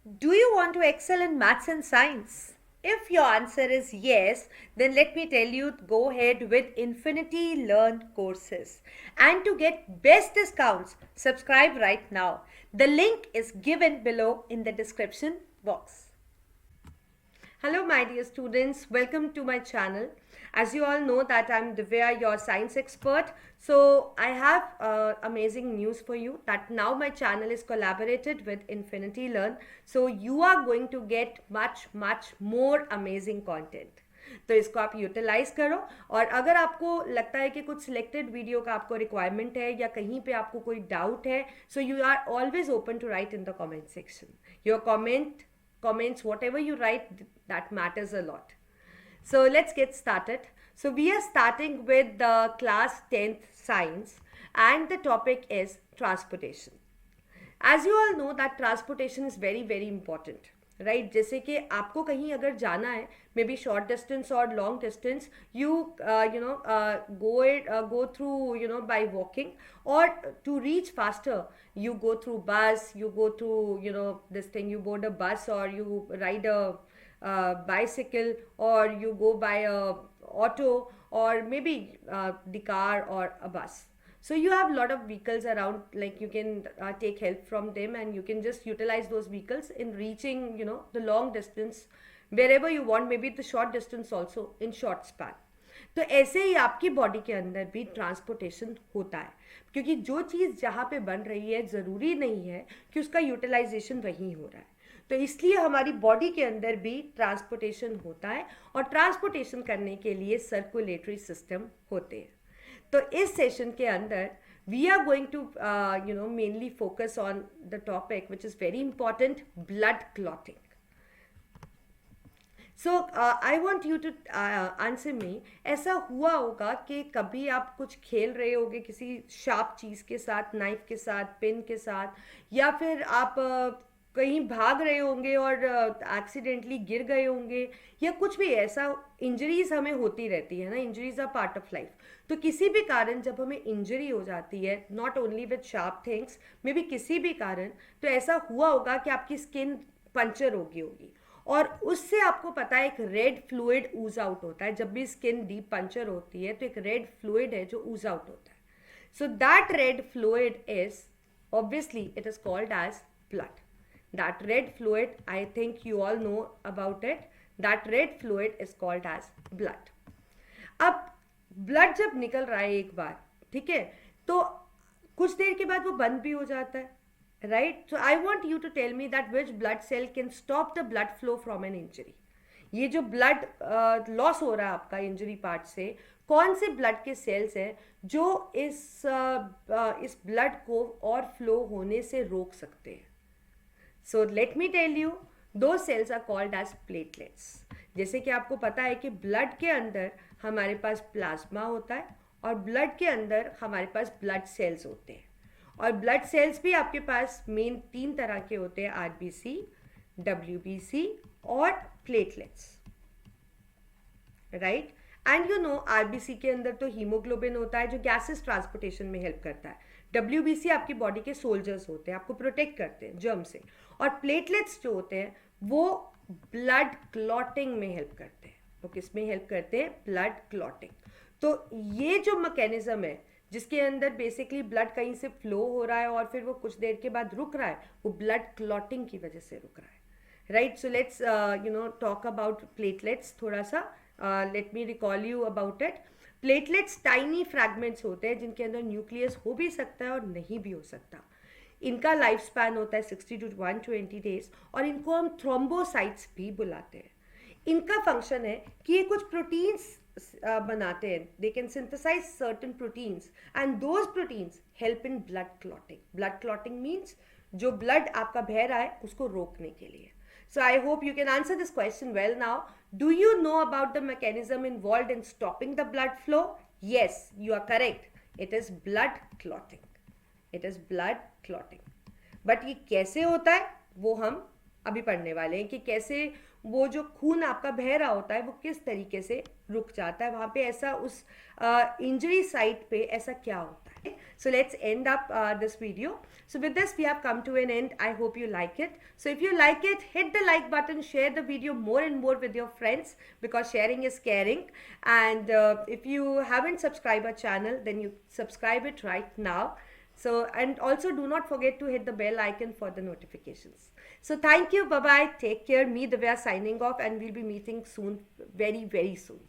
Do you want to excel in maths and science? If your answer is yes, then let me tell you go ahead with Infinity Learn courses. And to get best discounts, subscribe right now. The link is given below in the description box. Hello my dear students, welcome to my channel. As you all know that I'm Divya, your science expert. So I have amazing news for you that now my channel is collaborated with Infinity Learn. So you are going to get much more amazing content. तो इसको आप utilise करो और अगर आपको लगता है कि कुछ सिलेक्टेड वीडियो का आपको रिक्वायरमेंट है या कहीं पे आपको कोई डाउट है so you are always open to write in the comment section your comments whatever you write that matters a lot. So let's get started. So we are starting with the class 10th science and the topic is transportation. As you all know that transportation is very important, right? जैसे कि आपको कहीं अगर जाना है may be short distance और long distance you go through by walking or to reach faster you go through bus, you go through this thing, you board a bus or you ride a bicycle or you go by a auto or maybe the car or a bus. So you have a lot of vehicles around, like you can take help from them and you can just utilize those vehicles in reaching the long distance wherever you want, maybe the short distance also in short span. तो ऐसे ही आपकी body के अंदर भी transportation होता है क्योंकि जो चीज़ जहाँ पे बन रही है ज़रूरी नहीं है कि उसका यूटिलाइजेशन वहीं हो रहा है. तो इसलिए हमारी बॉडी के अंदर भी ट्रांसपोर्टेशन होता है और ट्रांसपोर्टेशन करने के लिए सर्कुलेटरी सिस्टम होते हैं. तो इस सेशन के अंदर we are going to mainly focus on the topic which is very important, blood clotting. So I want you to answer me. ऐसा हुआ होगा कि कभी आप कुछ खेल रहे होगे किसी शार्प चीज़ के साथ, नाइफ के साथ, पिन के साथ, या फिर आप कहीं भाग रहे होंगे और एक्सीडेंटली गिर गए होंगे या कुछ भी ऐसा. इंजरीज हमें होती रहती है ना, injuries are part of life. तो किसी भी कारण जब हमें इंजरी हो जाती है, not only with sharp things, may be किसी भी कारण, तो ऐसा हुआ होगा कि आपकी स्किन पंचर होगी और उससे आपको पता है एक रेड फ्लूइड ऊज आउट होता है. जब भी स्किन डीप पंचर होती है तो एक रेड फ्लूइड है जो ऊज आउट होता है. So that red fluid is obviously it is called as blood. That red fluid, I think you all know about it. That red fluid is called as blood. अब blood जब निकल रहा है एक बार, ठीक है, तो कुछ देर के बाद वो बंद भी हो जाता है, right? So I want you to tell me that which blood cell can stop the blood flow from an injury. ये जो ब्लड लॉस हो रहा है आपका इंजरी पार्ट से, कौन से ब्लड के सेल्स हैं जो इस ब्लड को और फ्लो होने से रोक सकते हैं? So let me tell you, those cells are called as platelets. जैसे कि आपको पता है कि ब्लड के अंदर हमारे पास प्लाज्मा होता है और ब्लड के अंदर हमारे पास ब्लड सेल्स होते हैं. और ब्लड सेल्स भी आपके पास मेन 3 तरह के होते हैं, आरबीसी, डब्ल्यूबीसी और platelets, right? And you know RBC के अंदर तो हीमोग्लोबिन होता है जो गैसेस ट्रांसपोर्टेशन में हेल्प करता है. डब्ल्यूबीसी आपकी बॉडी के सोल्जर्स होते हैं, आपको प्रोटेक्ट करते हैं जर्म से. और प्लेटलेट्स जो होते हैं वो ब्लड क्लॉटिंग में हेल्प करते हैं. वो किस में हेल्प करते हैं? Blood clotting. तो ये जो मैकेनिज्म है जिसके अंदर बेसिकली ब्लड कहीं से फ्लो हो रहा है और फिर वो कुछ देर के बाद रुक रहा है, वो ब्लड क्लॉटिंग की वजह से रुक रहा है, right? So let's talk about platelets थोड़ा सा. Let me recall you about it. Platelets tiny fragments होते हैं जिनके अंदर न्यूक्लियस हो भी सकता है और नहीं भी हो सकता. इनका लाइफ स्पैन होता है 60 to 120 डेज और इनको हम थ्रोम्बोसाइट्स भी बुलाते हैं. इनका फंक्शन है कि ये कुछ प्रोटीन्स बनाते हैं. They can synthesize certain proteins and those proteins help in blood clotting. Blood clotting means जो ब्लड आपका बह रहा है उसको रोकने के लिए. So I hope you can answer this question well now. Do you know about the mechanism involved in stopping the blood flow? Yes, you are correct. It is blood clotting. It is blood clotting. But ये कैसे होता है वो हम अभी पढ़ने वाले हैं कि कैसे वो जो खून आपका बह रहा होता है वो किस तरीके से रुक जाता है. वहाँ पे ऐसा उस इंजरी साइट पे ऐसा क्या होता है. So let's end up this video. So with this, we have come to an end. I hope you like it. So if you like it, hit the like button, share the video more and more with your friends, because sharing is caring. And if you haven't subscribed our channel, then you subscribe it right now. So, and also do not forget to hit the bell icon for the notifications. So thank you. Bye bye. Take care. Me, Divya, signing off, and we'll be meeting soon, very, very soon.